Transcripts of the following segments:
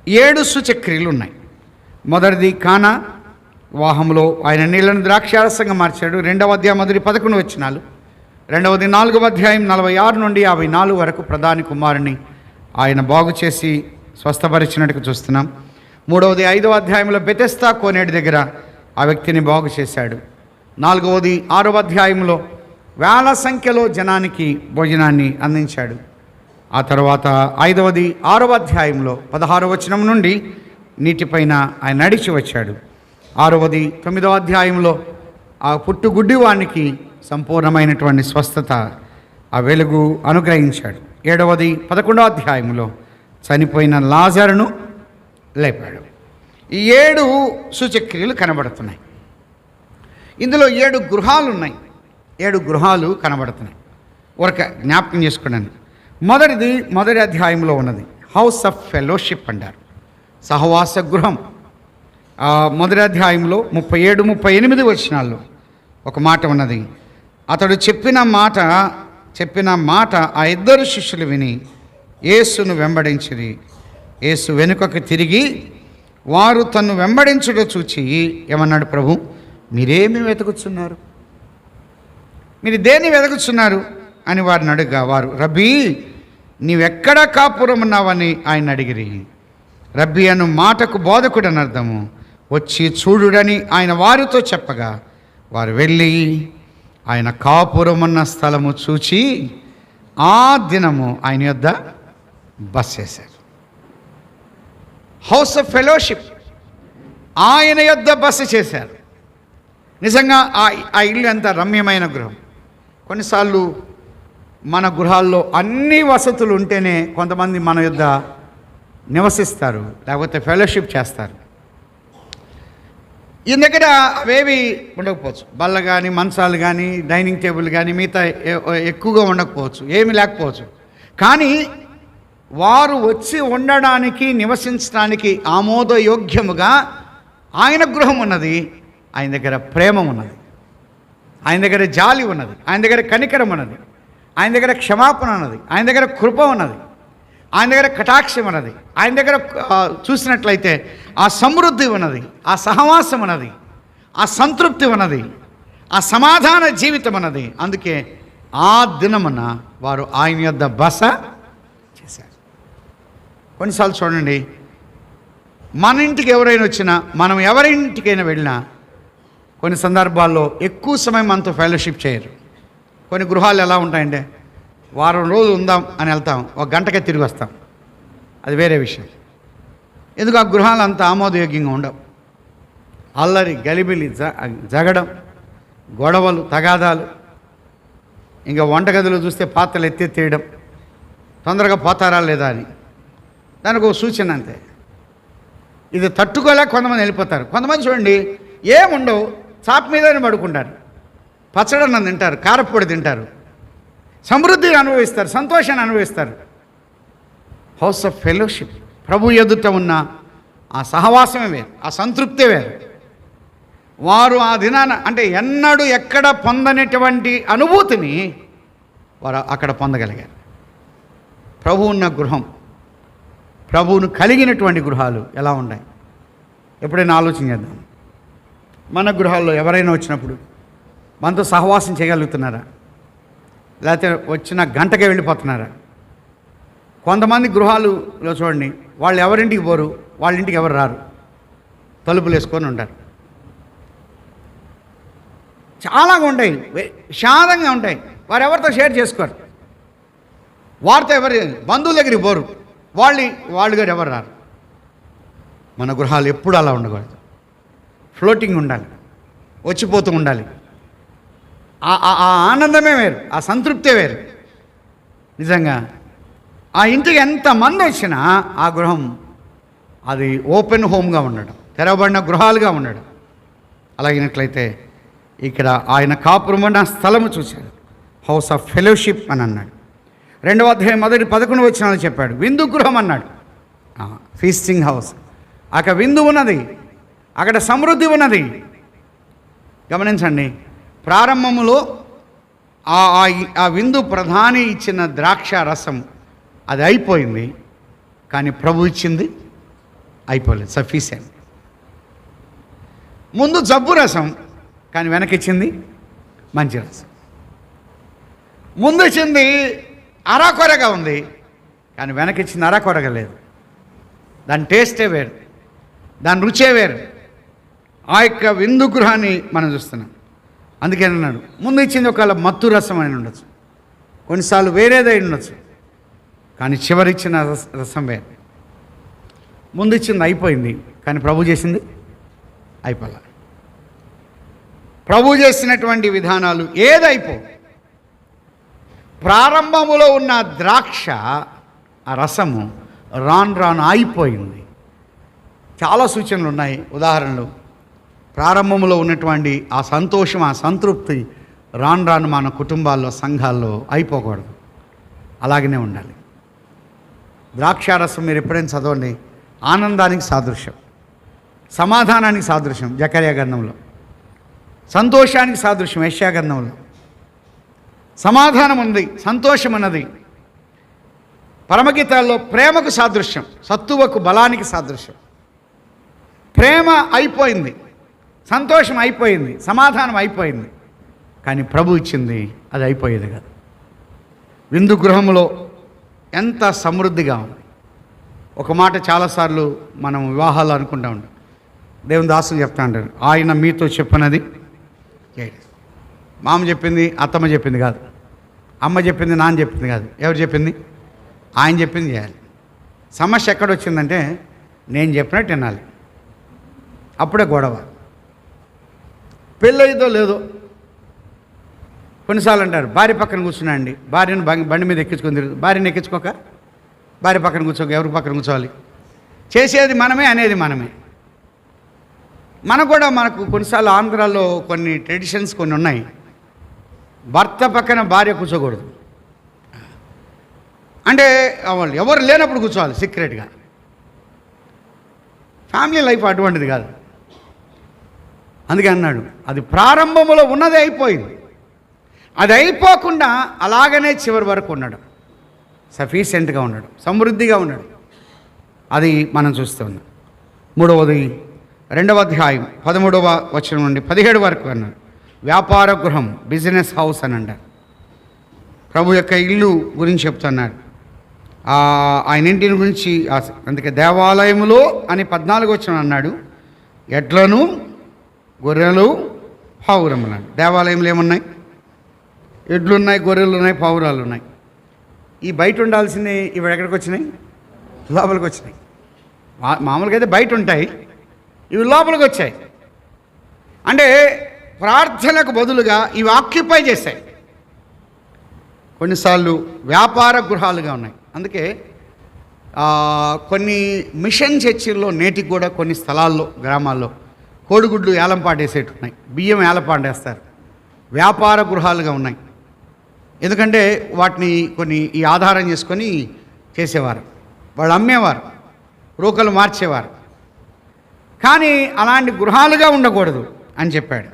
7 సూచక్రియలు ఉన్నాయి. మొదటిది కానా వివాహంలో ఆయన నీళ్లను ద్రాక్షారసంగా మార్చాడు. 2వ అధ్యాయం మొదటి 11 వచనాలు. 2వది 4వ అధ్యాయం 46 నుండి 54 వరకు ప్రధాని కుమారుని ఆయన బాగు చేసి స్వస్థపరిచినట్టుగా చూస్తున్నాం. 3వది 5వ అధ్యాయంలో బెతెస్దా కోనేటి దగ్గర ఆ వ్యక్తిని బాగు చేశాడు. 4వది 6వ అధ్యాయంలో వేల సంఖ్యలో జనానికి భోజనాన్ని అందించాడు. ఆ తర్వాత 5వది 6వ అధ్యాయంలో 16వ వచనం నుండి నీటిపైన ఆయన నడిచి వచ్చాడు. 6వది 9వ అధ్యాయంలో ఆ పుట్టుగుడ్డివానికి సంపూర్ణమైనటువంటి స్వస్థత, ఆ వెలుగు అనుగ్రహించాడు. 7వది 11వ అధ్యాయంలో చనిపోయిన లాజరును లేపాడు. ఈ 7 సూచక్రియలు కనబడుతున్నాయి. ఇందులో 7 గృహాలు ఉన్నాయి. 7 గృహాలు కనబడుతున్నాయి. ఒక జ్ఞాపకం చేసుకోండి. మొదటి అధ్యాయంలో ఉన్నది హౌస్ ఆఫ్ ఫెలోషిప్ అంటారు, సహవాస గృహం. మొదటి అధ్యాయంలో 37-38 వచనాల్లో ఒక మాట ఉన్నది. అతడు చెప్పిన మాట ఆ 2 శిష్యులు విని యేసును వెంబడించిరి. యేసు వెనుకకు తిరిగి వారు తన్ను వెంబడించుట చూచి ఏమన్నాడు? ప్రభు, మీరేమి వెతుకుతున్నారు? మీరు దేన్ని వెతుకుతున్నారు అని వారిని అడుగా, వారు రబ్బీ నీవెక్కడ కాపురం ఉన్నావని ఆయన అడిగిరి. రబ్బీ అను మాటకు బోధకుడు అని అర్థము. వచ్చి చూడుడని ఆయన వారితో చెప్పగా వారు వెళ్ళి ఆయన కాపురమున్న స్థలము చూచి ఆ దినము ఆయన యొద్ద బస చేశారు. హౌస్ ఆఫ్ ఫెలోషిప్, ఆయన యొద్ద బస చేశారు. నిజంగా ఆ ఇల్లు ఎంత రమ్యమైన గృహం. కొన్నిసార్లు మన గృహాల్లో అన్ని వసతులు ఉంటేనే కొంతమంది మన యొద్ద నివసిస్తారు, లేకపోతే ఫెలోషిప్ చేస్తారు. ఈ దగ్గర అవేవి ఉండకపోవచ్చు, బల్ల కానీ మంచాలు కానీ డైనింగ్ టేబుల్ కానీ మిగతా ఎక్కువగా ఉండకపోవచ్చు, ఏమి లేకపోవచ్చు. కానీ వారు వచ్చి ఉండడానికి నివసించడానికి ఆమోదయోగ్యముగా ఆయన గృహం ఉన్నది. ఆయన దగ్గర ప్రేమ ఉన్నది, ఆయన దగ్గర జాలి ఉన్నది, ఆయన దగ్గర కనికరం ఉన్నది, ఆయన దగ్గర క్షమాపణ ఉన్నది, ఆయన దగ్గర కృప ఉన్నది, ఆయన దగ్గర కటాక్షం ఉన్నది, ఆయన దగ్గర చూసినట్లయితే ఆ సమృద్ధి ఉన్నది, ఆ సహవాసం ఉన్నది, ఆ సంతృప్తి ఉన్నది, ఆ సమాధాన జీవితం ఉన్నది. అందుకే ఆ దినమున వారు ఆయన యొద్ద బస చేశారు. కొన్నిసార్లు చూడండి, మన ఇంటికి ఎవరైనా వచ్చినా, మనం ఎవరింటికైనా వెళ్ళినా కొన్ని సందర్భాల్లో ఎక్కువ సమయం మనతో ఫెలోషిప్ చేయరు. కొన్ని గృహాలు ఎలా ఉంటాయంటే వారం రోజులు ఉందాం అని వెళ్తాం, 1 గంటకే తిరిగి వస్తాం. అది వేరే విషయం. ఎందుకు ఆ గృహాలు అంత ఆమోదయోగ్యంగా ఉండవు. అల్లరి గలిబిలి, జగడం, గొడవలు, తగాదాలు. ఇంకా వంటగదిలో చూస్తే పాత్రలు ఎత్తేయడం, తొందరగా పోతారా లేదా అని దానికి ఒక సూచన అంతే. ఇది తట్టుకోలేక కొంతమంది వెళ్ళిపోతారు. కొంతమంది చూడండి ఏముండవు, చాప్ మీదనే పడుకుంటారు, పచ్చడన్నం తింటారు, కారప్పొడి తింటారు, సమృద్ధిని అనుభవిస్తారు, సంతోషాన్ని అనుభవిస్తారు. హౌస్ ఆఫ్ ఫెలోషిప్, ప్రభు ఎదుట ఉన్న ఆ సహవాసమే వేరు, ఆ సంతృప్తే వేరు. వారు ఆ దినాన అంటే ఎన్నడూ ఎక్కడ పొందనటువంటి అనుభూతిని వారు అక్కడ పొందగలిగారు. ప్రభు ఉన్న గృహం, ప్రభువును కలిగినటువంటి గృహాలు ఎలా ఉన్నాయి? ఎప్పుడైనా ఆలోచన చేద్దాం. మన గృహాల్లో ఎవరైనా వచ్చినప్పుడు మనతో సహవాసం చేయగలుగుతున్నారా? లేకపోతే వచ్చిన గంటకే వెళ్ళిపోతున్నారా? కొంతమంది గృహాలులో చూడండి, వాళ్ళు ఎవరింటికి పోరు, వాళ్ళ ఇంటికి ఎవరు రారు, తలుపులు వేసుకొని ఉంటారు. చాలా ఉంటాయి, విషాదంగా ఉంటాయి. వారు ఎవరితో షేర్ చేసుకోరు, వారితో ఎవరి బంధువుల దగ్గరికి పోరు, వాళ్ళు గారు ఎవరు రారు. మన గృహాలు ఎప్పుడు అలా ఉండకూడదు. ఫ్లోటింగ్ ఉండాలి, వచ్చిపోతూ ఉండాలి. ఆ ఆనందమే వేరు, ఆ సంతృప్తే వేరు. నిజంగా ఆ ఇంటికి ఎంతమంది వచ్చినా ఆ గృహం అది ఓపెన్ హోమ్గా ఉండడం, తెరవబడిన గృహాలుగా ఉండడం. అలాగినట్లయితే ఇక్కడ ఆయన కాపురమైన స్థలము చూశాడు, హౌస్ ఆఫ్ ఫెలోషిప్ అని అన్నాడు. 2వ అధ్యాయం మొదటి 11 వచనాలు చెప్పాడు. విందు గృహం అన్నాడు, ఫీస్టింగ్ హౌస్. అక్కడ విందు ఉన్నది, అక్కడ సమృద్ధి ఉన్నది. గమనించండి, ప్రారంభములో ఆ విందు ప్రధాని ఇచ్చిన ద్రాక్ష రసం అది అయిపోయింది, కానీ ప్రభు ఇచ్చింది అయిపోలేదు, సఫిషియెంట్. ముందు జబ్బు రసం, కానీ వెనకిచ్చింది మంచి రసం. ముందు ఇచ్చింది అరాకొరగా ఉంది, కానీ వెనకిచ్చింది అరాకొరగా లేదు. దాని టేస్టే వేరు, దాని రుచే వేరు. ఆ యొక్క విందు గృహాన్ని మనం చూస్తున్నాం. అందుకేనన్నాడు, ముందు ఇచ్చింది ఒకవేళ మత్తు రసం అని ఉండొచ్చు, కొన్నిసార్లు వేరేదై ఉండొచ్చు, కానీ చివరిచ్చిన రసం వేరు. ముందు ఇచ్చింది అయిపోయింది, కానీ ప్రభు చేసింది అయిపోలే. ప్రభు చేసినటువంటి విధానాలు ఏదైపో, ప్రారంభములో ఉన్న ద్రాక్ష ఆ రసము రాను రాను అయిపోయింది. చాలా సూచనలు ఉన్నాయి, ఉదాహరణలు. ప్రారంభంలో ఉన్నటువంటి ఆ సంతోషం, ఆ సంతృప్తి రాను రాను మన కుటుంబాల్లో, సంఘాల్లో అయిపోకూడదు, అలాగనే ఉండాలి. ద్రాక్షారసం మీరు ఎప్పుడైనా చదవండి, ఆనందానికి సాదృశ్యం, సమాధానానికి సాదృశ్యం జకర్యా గ్రంథంలో, సంతోషానికి సాదృశ్యం యెషయా గ్రంథంలో. సమాధానం ఉంది, సంతోషం అన్నది పరమగీతాల్లో ప్రేమకు సాదృశ్యం, సత్తువకు బలానికి సాదృశ్యం. ప్రేమ అయిపోయింది, సంతోషం అయిపోయింది, సమాధానం అయిపోయింది, కానీ ప్రభు ఇచ్చింది అది అయిపోయేది కాదు. విందు గృహంలో ఎంత సమృద్ధిగా ఉంది. ఒక మాట చాలాసార్లు మనం వివాహాలు అనుకుంటూ ఉంటాం. దేవుని దాసులు చెప్తా ఉంటారు, ఆయన మీతో చెప్పినది చేయండి. మామ చెప్పింది, అత్తమ్మ చెప్పింది కాదు, అమ్మ చెప్పింది, నాన్న చెప్పింది కాదు, ఎవరు చెప్పింది? ఆయన చెప్పింది చేయాలి. సమస్య ఎక్కడొచ్చిందంటే నేను చెప్పినట్టు వినాలి, అప్పుడే గొడవ. పెళ్ళయిదో లేదో కొన్నిసార్లు అంటారు, భార్య పక్కన కూర్చున్నాండి, భార్యను బండి మీద ఎక్కించుకొని తిరుగుతుంది. భార్యను ఎక్కించుకోక భార్య పక్కన కూర్చోక ఎవరి పక్కన కూర్చోవాలి? చేసేది మనమే, అనేది మనమే. మనకు కొన్నిసార్లు ఆంధ్రాలో కొన్ని ట్రెడిషన్స్ కొన్ని ఉన్నాయి. భర్త పక్కన భార్య కూర్చోకూడదు, అంటే వాళ్ళు ఎవరు లేనప్పుడు కూర్చోవాలి సీక్రెట్గా. ఫ్యామిలీ లైఫ్ అటువంటిది కాదు. అందుకే అన్నాడు, అది ప్రారంభంలో ఉన్నదే అయిపోయింది. అది అయిపోకుండా అలాగనే చివరి వరకు ఉన్నాడు, సఫిషియెంట్గా ఉన్నాడు, సమృద్ధిగా ఉన్నాడు. అది మనం చూస్తున్నాం. మూడవది 2వ అధ్యాయం 13వ వచనం నుండి 17 వరకు అన్నాడు. వ్యాపార గృహం, బిజినెస్ హౌస్ అని అంటారు. ప్రభు యొక్క ఇల్లు గురించి చెప్తున్నాడు, ఆయన ఇంటిని గురించి. అందుకే దేవాలయములో అని 14 వచనం అన్నాడు, ఎడ్లను, గొర్రెలు, పావురములు అన్నాడు. దేవాలయంలో ఏమున్నాయి? ఎడ్లు ఉన్నాయి, గొర్రెలు ఉన్నాయి, పావురాలు ఉన్నాయి. ఈ బయట ఉండాల్సింది ఇవి ఎక్కడికి వచ్చినాయి? లోపలికి వచ్చినాయి. మామూలుగా అయితే బయట ఉంటాయి, ఇవి లోపలికి వచ్చాయి. అంటే ప్రార్థనకు బదులుగా ఇవి ఆక్యుపై చేశాయి. కొన్నిసార్లు వ్యాపార గృహాలుగా ఉన్నాయి. అందుకే కొన్ని మిషన్ చర్చిల్లో నేటికి కూడా కొన్ని స్థలాల్లో, గ్రామాల్లో కోడిగుడ్లు ఏలంపాటేసేటు ఉన్నాయి, బియ్యం ఏలంపాటేస్తారు. వ్యాపార గృహాలుగా ఉన్నాయి. ఎందుకంటే వాటిని కొన్ని ఈ ఆధారం చేసుకొని చేసేవారు, వాళ్ళు అమ్మేవారు, రూకలు మార్చేవారు. కానీ అలాంటి గృహాలుగా ఉండకూడదు అని చెప్పాడు.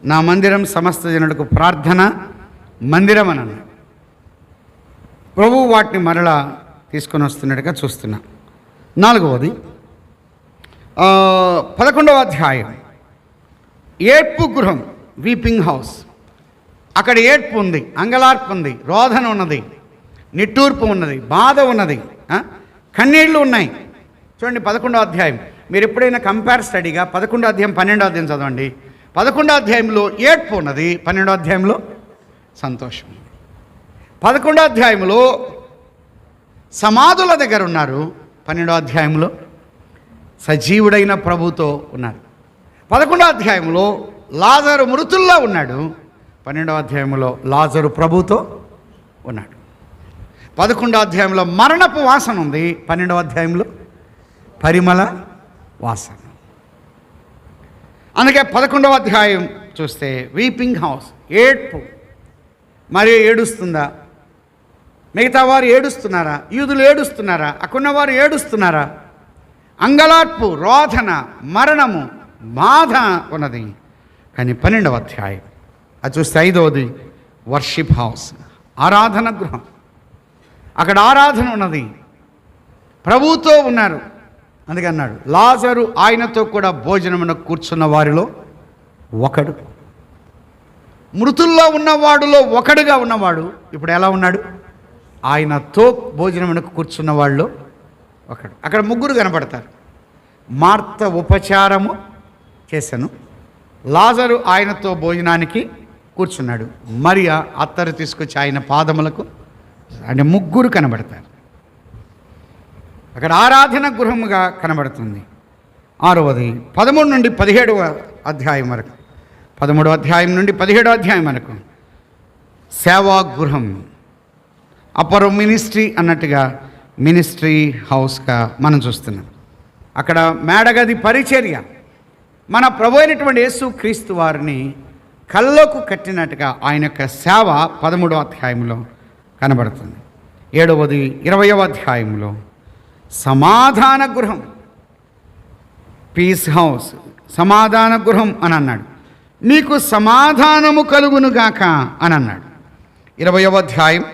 నా మందిరం సమస్త జనులకు ప్రార్థన మందిరం అని అన్నాడు. ప్రభువు వాటిని మరలా తీసుకొని వస్తున్నట్టుగా చూస్తున్నా. 4వది 11వ అధ్యాయం, ఏడ్పు గృహం, వీపింగ్ హౌస్. అక్కడ ఏడ్పు ఉంది, అంగలార్పు ఉంది, రోదన ఉన్నది, నిట్టూర్పు ఉన్నది, బాధ ఉన్నది, కన్నీళ్లు ఉన్నాయి. చూడండి 11వ అధ్యాయం. మీరు ఎప్పుడైనా కంపేర్ స్టడీగా 11వ అధ్యాయం 12వ అధ్యాయం చదవండి. 11వ అధ్యాయంలో ఏడ్పు ఉన్నది, 12వ అధ్యాయంలో సంతోషం. 11వ అధ్యాయంలో సమాధుల దగ్గర ఉన్నారు, 12వ అధ్యాయంలో సజీవుడైన ప్రభుతో ఉన్నారు. 11వ అధ్యాయంలో లాజరు మృతుల్లో ఉన్నాడు, 12వ అధ్యాయంలో లాజరు ప్రభుతో ఉన్నాడు. 11వ అధ్యాయంలో మరణపు వాసన ఉంది, 12వ అధ్యాయంలో పరిమళ వాసన. అందుకే 11వ అధ్యాయం చూస్తే వీపింగ్ హౌస్, ఏడ్పు. మరి ఏడుస్తుందా? మిగతా వారు ఏడుస్తున్నారా? యూదులు ఏడుస్తున్నారా? అక్కడున్నవారు ఏడుస్తున్నారా? అంగలార్పు, రోదన, మరణము, బాధ ఉన్నది. కానీ 12వ అధ్యాయం అది చూస్తే 5వది వర్షిప్ హౌస్, ఆరాధన గృహం. అక్కడ ఆరాధన ఉన్నది, ప్రభువుతో ఉన్నారు, అందుకే అన్నాడు, లాజరు ఆయనతో కూడా భోజనమునకు కూర్చున్న వారిలో ఒకడు. మృతుల్లో ఉన్నవాడులో ఒకడుగా ఉన్నవాడు ఇప్పుడు ఎలా ఉన్నాడు? ఆయనతో భోజనమునకు కూర్చున్న వాళ్ళు ఒకడు. అక్కడ ముగ్గురు కనపడతారు. మార్త ఉపచారము చేశాను, లాజరు ఆయనతో భోజనానికి కూర్చున్నాడు, మరియా అత్తరు తీసుకొచ్చి ఆయన పాదములకు, అంటే ముగ్గురు కనబడతారు. అక్కడ ఆరాధన గృహముగా కనబడుతుంది. 6వది 13 నుండి 17వ అధ్యాయం వరకు, 13వ అధ్యాయం నుండి 17వ అధ్యాయం వరకు సేవా గృహం, అపర్ మినిస్ట్రీ అన్నట్టుగా మినిస్ట్రీ హౌస్గా మనం చూస్తున్నాం. అక్కడ మేడగది పరిచర్య, మన ప్రభు అయినటువంటి యేసు క్రీస్తు వారిని కళ్ళకు కట్టినట్టుగా ఆయన యొక్క సేవ 13వ అధ్యాయంలో కనబడుతుంది. 7వది 20వ అధ్యాయంలో సమాధాన గృహం, పీస్ హౌస్, సమాధాన గృహం అని అన్నాడు. నీకు సమాధానము కలుగునుగాక అని అన్నాడు. 20వ అధ్యాయం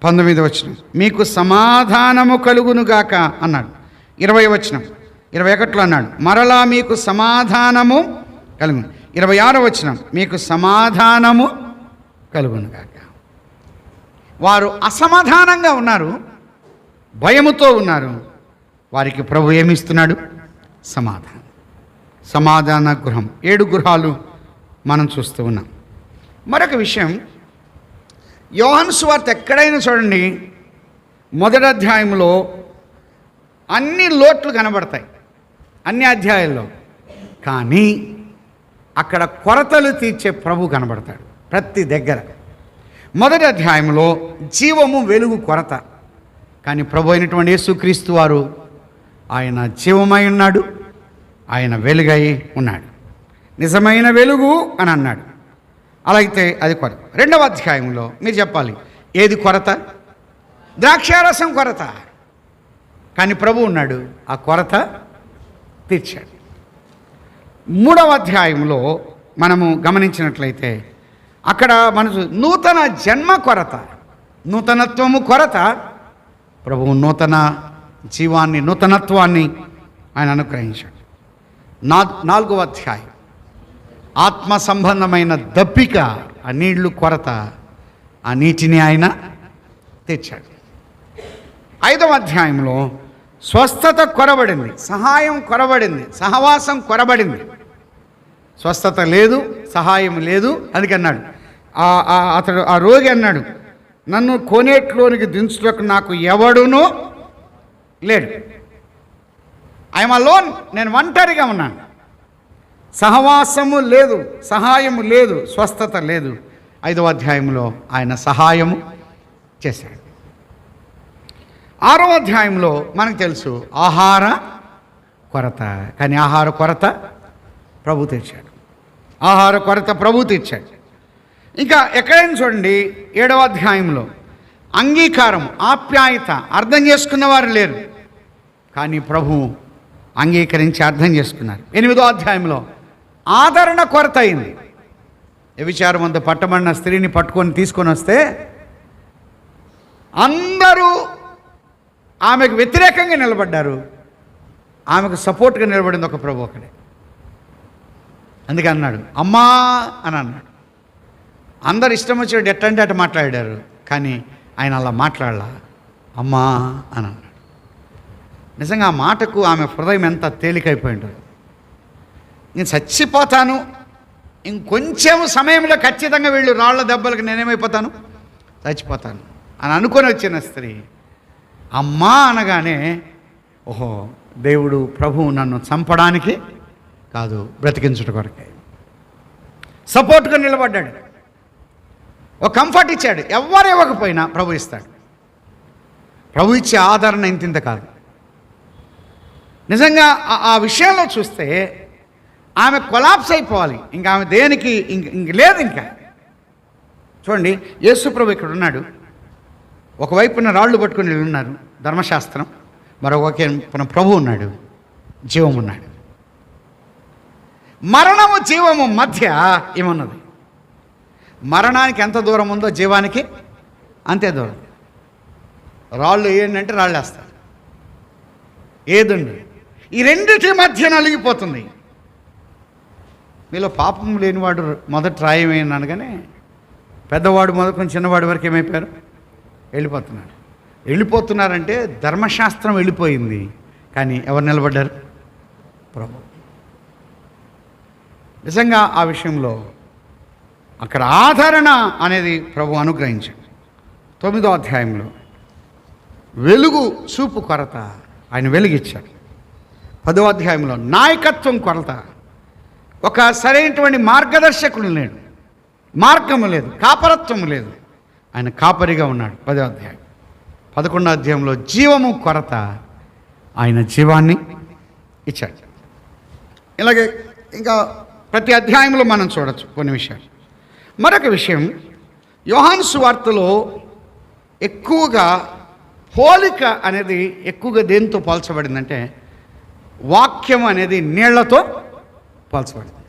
19వ వచనం, మీకు సమాధానము కలుగునుగాక అన్నాడు. 20వ వచనం 21లో అన్నాడు, మరలా మీకు సమాధానము కలుగును. 26వ వచనం, మీకు సమాధానము కలుగునుగాక. వారు అసమాధానంగా ఉన్నారు, భయముతో ఉన్నారు. వారికి ప్రభు ఏమిస్తున్నాడు? సమాధానం. సమాధాన గృహం, 7 గృహాలు మనం చూస్తూ ఉన్నాం. మరొక విషయం, యోహాను సువార్త ఎక్కడైనా చూడండి, మొదటి అధ్యాయంలో అన్ని లోట్లు కనబడతాయి అన్ని అధ్యాయాల్లో, కానీ అక్కడ కొరతలు తీర్చే ప్రభు కనబడతాడు ప్రతి దగ్గర. మొదటి అధ్యాయంలో జీవము వెలుగు కొరత, కానీ ప్రభు అయినటువంటి యేసుక్రీస్తు వారు ఆయన జీవమై ఉన్నాడు, ఆయన వెలుగై ఉన్నాడు, నిజమైన వెలుగు అని అన్నాడు. అలాగైతే అది కొరత. 2వ అధ్యాయంలో మీరు చెప్పాలి, ఏది కొరత? ద్రాక్షారసం కొరత, కానీ ప్రభు ఉన్నాడు, ఆ కొరత తీర్చాడు. 3వ అధ్యాయంలో మనము గమనించినట్లయితే అక్కడ మనకు నూతన జన్మ కొరత, నూతనత్వము కొరత. ప్రభువు నూతన జీవాన్ని, నూతనత్వాన్ని ఆయన అనుగ్రహించాడు. 4వ అధ్యాయం ఆత్మ సంబంధమైన దప్పిక, ఆ నీళ్లు కొరత, ఆ నీటిని ఆయన తెచ్చాడు. 5వ అధ్యాయంలో స్వస్థత కొరబడింది, సహాయం కొరబడింది, సహవాసం కొరబడింది. స్వస్థత లేదు, సహాయం లేదు. అందుకన్నాడు అతడు, ఆ రోగి అన్నాడు, నన్ను కోనేట్లోనికి దించుటకు నాకు ఎవడునూ లేడు. ఐఎమ్ అలోన్, నేను ఒంటరిగా ఉన్నాను. సహవాసము లేదు, సహాయము లేదు, స్వస్థత లేదు. 5వ అధ్యాయంలో ఆయన సహాయము చేశాడు. 6వ అధ్యాయంలో మనకు తెలుసు ఆహార కొరత, కానీ ఆహార కొరత ప్రభు తెచ్చాడు. ఆహార కొరత ప్రభు తెచ్చాడు. ఇంకా ఎక్కడైనా చూడండి 7వ అధ్యాయంలో అంగీకారం, ఆప్యాయత, అర్థం చేసుకున్నవారు లేరు, కానీ ప్రభు అంగీకరించి అర్థం చేసుకున్నారు. 8వ అధ్యాయంలో ఆదరణ కొరత అయింది. వ్యభిచారం అంతా పట్టబడిన స్త్రీని పట్టుకొని తీసుకొని వస్తే అందరూ ఆమెకు వ్యతిరేకంగా నిలబడ్డారు, ఆమెకు సపోర్ట్గా నిలబడింది ఒక ప్రభు ఒకడే. అందుకే అన్నాడు అమ్మా అని అన్నాడు. అందరు ఇష్టం వచ్చేవాడు ఎట్టంటే అటు మాట్లాడారు, కానీ ఆయన అలా మాట్లాడలా, అమ్మా అని అన్నాడు. నిజంగా ఆ మాటకు ఆమె హృదయం ఎంత తేలికైపోయి ఉంటుంది. నేను చచ్చిపోతాను, ఇంకొంచెం సమయంలో ఖచ్చితంగా వీళ్ళు రాళ్ల దెబ్బలకు నేనేమైపోతాను, చచ్చిపోతాను అని అనుకొని వచ్చిన స్త్రీ అమ్మా అనగానే, ఓహో దేవుడు ప్రభువు నన్ను చంపడానికి కాదు, బ్రతికించుట కొరకే సపోర్ట్గా నిలబడ్డాడు. ఒక కంఫర్ట్ ఇచ్చాడు. ఎవరు ఇవ్వకపోయినా ప్రభు ఇస్తాడు. ప్రభు ఇచ్చే ఆదరణ ఇంత కాదు. నిజంగా ఆ విషయంలో చూస్తే ఆమె కొలాప్స్ అయిపోవాలి, ఇంకా ఆమె దేనికి ఇంక లేదు. ఇంకా చూడండి, యేసు ప్రభు ఇక్కడ ఉన్నాడు, ఒకవైపున రాళ్ళు పట్టుకుని ఉన్నారు ధర్మశాస్త్రం, మరొక ప్రభు ఉన్నాడు, జీవం ఉన్నాడు. మరణము జీవము మధ్య ఏమున్నది? మరణానికి ఎంత దూరం ఉందో జీవానికి అంతే దూరం. రాళ్ళు ఏంటంటే రాళ్ళు వేస్తారు. ఏదండి ఈ రెండిటి మధ్య నలిగిపోతుంది. మీలో పాపం లేనివాడు మొదట రాయమేనా అనగానే పెద్దవాడు మొదలుకొని చిన్నవాడి వరకు ఏమైపోయారు? వెళ్ళిపోతున్నారంటే ధర్మశాస్త్రం వెళ్ళిపోయింది, కానీ ఎవరు నిలబడ్డారు? ప్రభు. నిజంగా ఆ విషయంలో అక్కడ ఆదరణ అనేది ప్రభు అనుగ్రహించాడు. 9వ అధ్యాయంలో వెలుగు చూపు కొరత, ఆయన వెలుగిచ్చాడు. 10వ అధ్యాయంలో నాయకత్వం కొరత, ఒక సరైనటువంటి మార్గదర్శకుడు లేడు, మార్గము లేదు, కాపరత్వం లేదు, ఆయన కాపరిగా ఉన్నాడు. 10వ అధ్యాయం. 11వ అధ్యాయంలో జీవము కొరత, ఆయన జీవాన్ని ఇచ్చాడు. ఇలాగే ఇంకా ప్రతి అధ్యాయంలో మనం చూడొచ్చు కొన్ని విషయాలు. మరొక విషయం, యోహాను సువార్తలో ఎక్కువగా పోలిక అనేది ఎక్కువగా దేనితో పోల్చబడిందంటే వాక్యం అనేది నీళ్లతో పోల్చబడింది.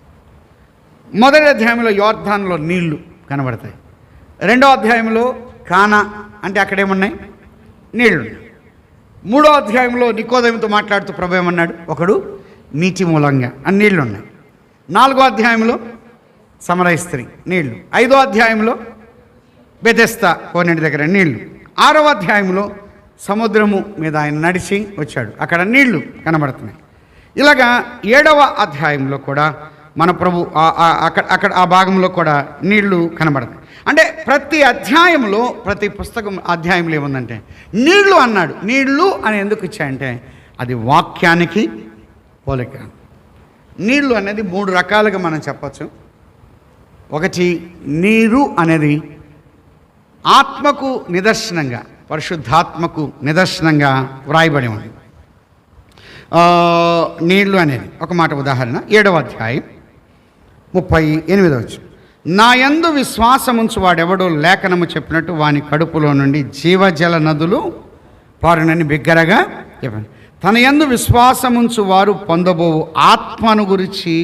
మొదటి అధ్యాయంలో యోర్దానులో నీళ్లు కనబడతాయి. 2వ అధ్యాయంలో కానా అంటే అక్కడేమున్నాయి? నీళ్లు. 3వ అధ్యాయంలో నికోదేముతో మాట్లాడుతూ ప్రభు ఏమన్నాడు? ఒకడు నీటి మూలంగా అని నీళ్లు ఉన్నాయి. 4వ అధ్యాయంలో సమరయ స్త్రీ నీళ్లు. 5వ అధ్యాయంలో బెతెస్దా కోనేటి దగ్గర నీళ్లు. 6వ అధ్యాయంలో సముద్రము మీద ఆయన నడిచి వచ్చాడు, అక్కడ నీళ్లు కనబడుతున్నాయి. ఇలాగా 7వ అధ్యాయంలో కూడా మన ప్రభు అక్కడ ఆ భాగంలో కూడా నీళ్లు కనబడతాయి. అంటే ప్రతి అధ్యాయంలో ప్రతి పుస్తకం అధ్యాయంలో ఏముందంటే నీళ్లు అన్నాడు. నీళ్లు అని ఎందుకు ఇచ్చాయంటే అది వాక్యానికి పోలిక. నీళ్లు అనేది 3 రకాలుగా మనం చెప్పచ్చు. ఒకటి, నీరు అనేది ఆత్మకు నిదర్శనంగా, పరిశుద్ధాత్మకు నిదర్శనంగా వ్రాయబడి ఉంది. నీళ్లు అనేది ఒక మాట ఉదాహరణ 7వ అధ్యాయం 38వ వచనం. నా యందు విశ్వాసముంచు వాడెవడో లేఖనము చెప్పినట్టు వాని కడుపులో నుండి జీవజల నదులు పారునని బిగ్గరగా చెప్పండి. తన యందు విశ్వాసముంచు వారు పొందబోవు ఆత్మను గురించి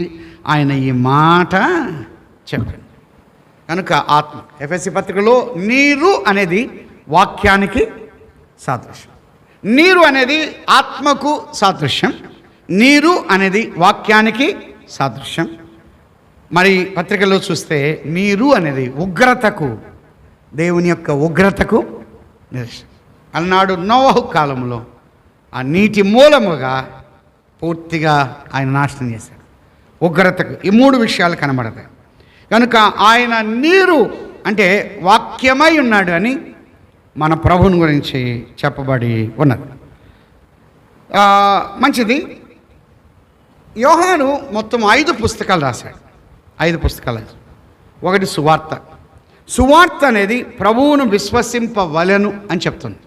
ఆయన ఈ మాట చెప్పండి. కనుక ఆత్మ, ఎఫెసీ పత్రికలో నీరు అనేది వాక్యానికి సాదృశ్యం, నీరు అనేది ఆత్మకు సాదృశ్యం, నీరు అనేది వాక్యానికి సాదృశ్యం. మరి పత్రికలో చూస్తే నీరు అనేది ఉగ్రతకు, దేవుని యొక్క ఉగ్రతకు నిదర్శనం. అలనాడు నోవహు కాలంలో ఆ నీటి మూలముగా పూర్తిగా ఆయన నాశనం చేశాడు, ఉగ్రతకు. ఈ 3 విషయాలు కనబడతాయి. కనుక ఆయన నీరు అంటే వాక్యమై ఉన్నాడు అని మన ప్రభుని గురించి చెప్పబడి ఉన్నది. మంచిది. యోహాను మొత్తం 5 పుస్తకాలు రాశాడు. 5 పుస్తకాలు. ఒకటి సువార్త. సువార్త అనేది ప్రభువును విశ్వసింపవలెను అని చెప్తుంది.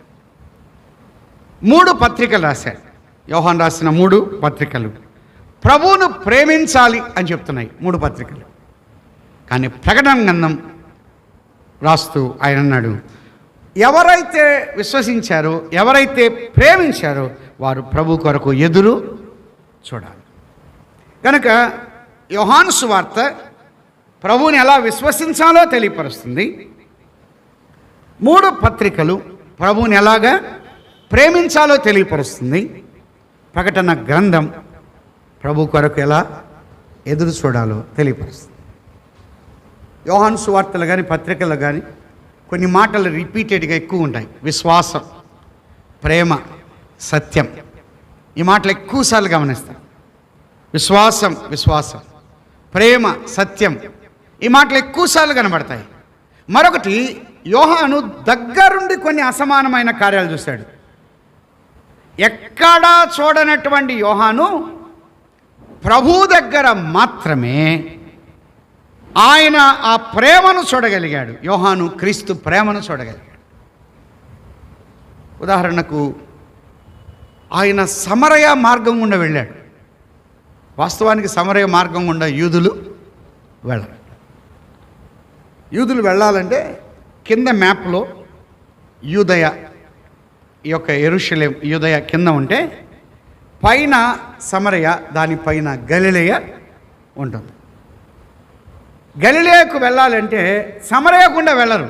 3 పత్రికలు రాశాడు. యోహాను రాసిన 3 పత్రికలు ప్రభువును ప్రేమించాలి అని చెప్తున్నాయి 3 పత్రికలు. కానీ ప్రకటన గ్రంథం రాస్తూ ఆయన అన్నాడు, ఎవరైతే విశ్వసించారో, ఎవరైతే ప్రేమించారో వారు ప్రభు కొరకు ఎదురు చూడాలి. కనుక యోహాను సువార్త ప్రభువుని ఎలా విశ్వసించాలో తెలియపరుస్తుంది. 3 పత్రికలు ప్రభువుని ఎలాగా ప్రేమించాలో తెలియపరుస్తుంది. ప్రకటన గ్రంథం ప్రభు కొరకు ఎలా ఎదురు చూడాలో తెలియపరుస్తుంది. యోహాను సువార్తలు కానీ పత్రికలు కానీ కొన్ని మాటలు రిపీటెడ్గా ఎక్కువ ఉంటాయి. విశ్వాసం, ప్రేమ, సత్యం, ఈ మాటలు ఎక్కువసార్లు గమనిస్తాం. విశ్వాసం, విశ్వాసం, ప్రేమ, సత్యం, ఈ మాటలు ఎక్కువసార్లు కనబడతాయి. మరొకటి, యోహాను దగ్గరుండి కొన్ని అసమానమైన కార్యాలు చూశాడు. ఎక్కడా చూడనటువంటి యోహాను ప్రభు దగ్గర మాత్రమే ఆయన ఆ ప్రేమను చూడగలిగాడు. యోహాను క్రీస్తు ప్రేమను చూడగలిగాడు. ఉదాహరణకు ఆయన సమరయ మార్గం గుండా వెళ్ళాడు. వాస్తవానికి సమరయ మార్గం గుండా యూదులు వెళ్ళరు. యూదులు వెళ్ళాలంటే కింద మ్యాప్లో యూదయ, ఈ యొక్క యెరూషలేం యూదయ కింద ఉంటే పైన సమరయ, దానిపైన గలిలయ ఉంటుంది. గలిలయకు వెళ్ళాలంటే సమరయ గుండా వెళ్ళరు.